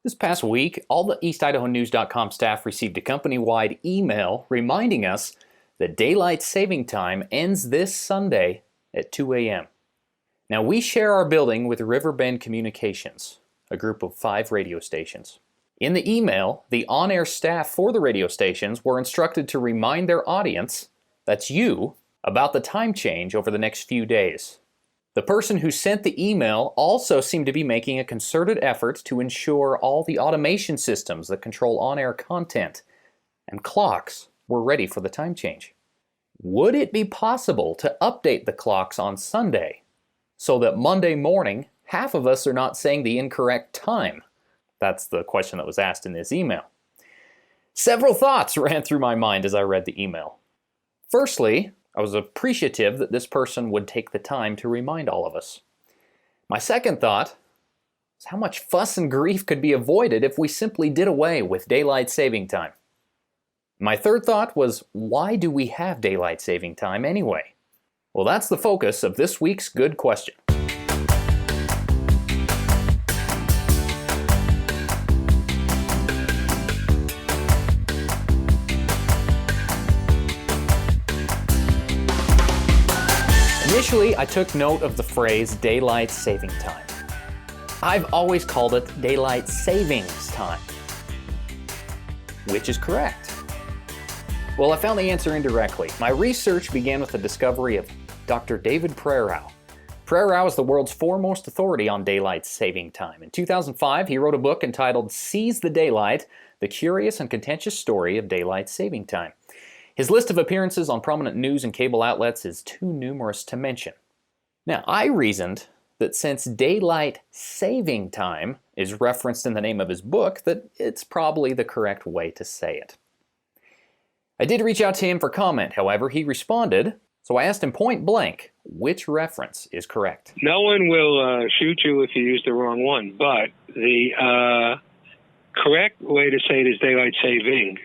This past week, all the EastIdahoNews.com staff received a company-wide email reminding us that daylight saving time ends this Sunday at 2 a.m. Now, we share our building with Riverbend Communications, a group of 5 radio stations. In the email, the on-air staff for the radio stations were instructed to remind their audience, that's you, about the time change over the next few days. The person who sent the email also seemed to be making a concerted effort to ensure all the automation systems that control on-air content and clocks were ready for the time change. Would it be possible to update the clocks on Sunday so that Monday morning, half of us are not saying the incorrect time? That's the question that was asked in this email. Several thoughts ran through my mind as I read the email. Firstly, I was appreciative that this person would take the time to remind all of us. My second thought is how much fuss and grief could be avoided if we simply did away with daylight saving time. My third thought was, why do we have daylight saving time anyway? Well, that's the focus of this week's Good Question. Initially, I took note of the phrase daylight saving time. I've always called it daylight savings time. Which is correct? Well, I found the answer indirectly. My research began with the discovery of Dr. David Prerau. Prerau is the world's foremost authority on daylight saving time. In 2005, he wrote a book entitled Seize the Daylight: The Curious and Contentious Story of Daylight Saving Time. His list of appearances on prominent news and cable outlets is too numerous to mention. Now, I reasoned that since daylight saving time is referenced in the name of his book, that it's probably the correct way to say it. I did reach out to him for comment, however, he responded, so I asked him point blank, which reference is correct? No one will shoot you if you use the wrong one, but the correct way to say it is daylight saving,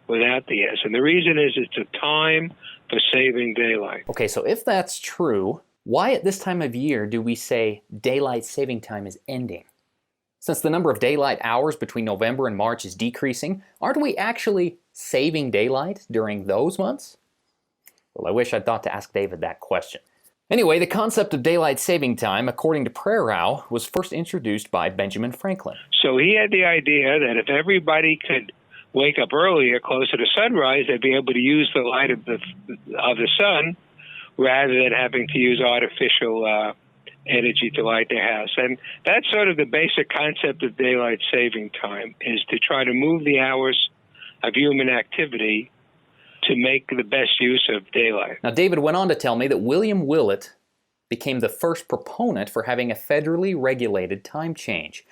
without the S. And the reason is it's a time for saving daylight. Okay, so if that's true, why at this time of year do we say daylight saving time is ending? Since the number of daylight hours between November and March is decreasing, aren't we actually saving daylight during those months? Well, I wish I'd thought to ask David that question. Anyway, the concept of daylight saving time, according to Prerau, was first introduced by Benjamin Franklin. So he had the idea that if everybody could wake up earlier, closer to sunrise, they'd be able to use the light of the sun rather than having to use artificial energy to light their house. And that's sort of the basic concept of daylight saving time, is to try to move the hours of human activity to make the best use of daylight. Now, David went on to tell me that William Willett became the first proponent for having a federally regulated time change.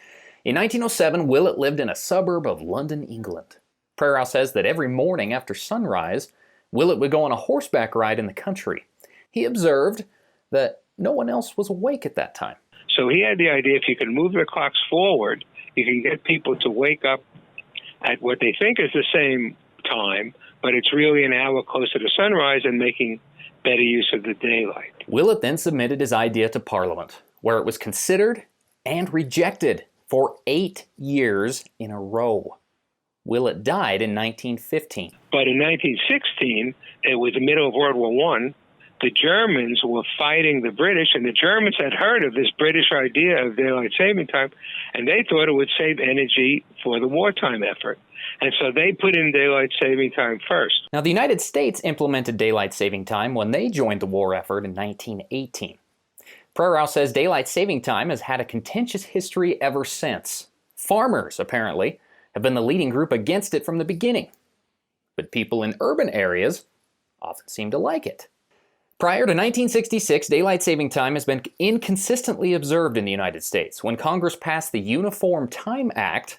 In 1907, Willett lived in a suburb of London, England. Prerau says that every morning after sunrise, Willett would go on a horseback ride in the country. He observed that no one else was awake at that time. So he had the idea if you can move the clocks forward, you can get people to wake up at what they think is the same time, but it's really an hour closer to sunrise and making better use of the daylight. Willett then submitted his idea to Parliament, where it was considered and rejected for 8 years in a row. Willett died in 1915. But in 1916, it was the middle of World War I, the Germans were fighting the British, and the Germans had heard of this British idea of daylight saving time, and they thought it would save energy for the wartime effort. And so they put in daylight saving time first. Now, the United States implemented daylight saving time when they joined the war effort in 1918. Prerau says daylight saving time has had a contentious history ever since. Farmers, apparently, have been the leading group against it from the beginning. But people in urban areas often seem to like it. Prior to 1966, daylight saving time has been inconsistently observed in the United States. When Congress passed the Uniform Time Act,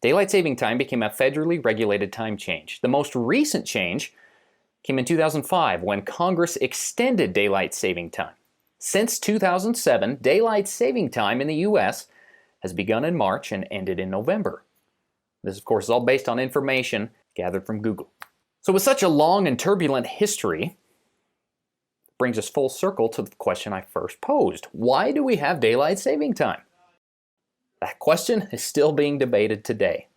daylight saving time became a federally regulated time change. The most recent change came in 2005 when Congress extended daylight saving time. Since 2007, daylight saving time in the U.S. has begun in March and ended in November. This, of course, is all based on information gathered from Google. So with such a long and turbulent history, brings us full circle to the question I first posed. Why do we have daylight saving time? That question is still being debated today.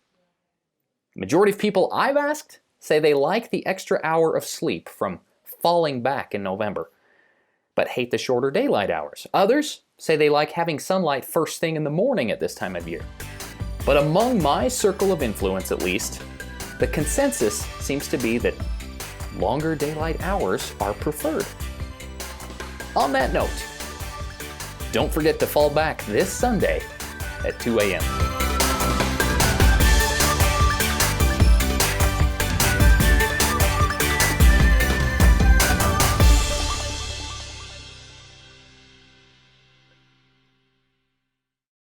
The majority of people I've asked say they like the extra hour of sleep from falling back in November, but hate the shorter daylight hours. Others say they like having sunlight first thing in the morning at this time of year. But among my circle of influence, at least, the consensus seems to be that longer daylight hours are preferred. On that note, don't forget to fall back this Sunday at 2 a.m.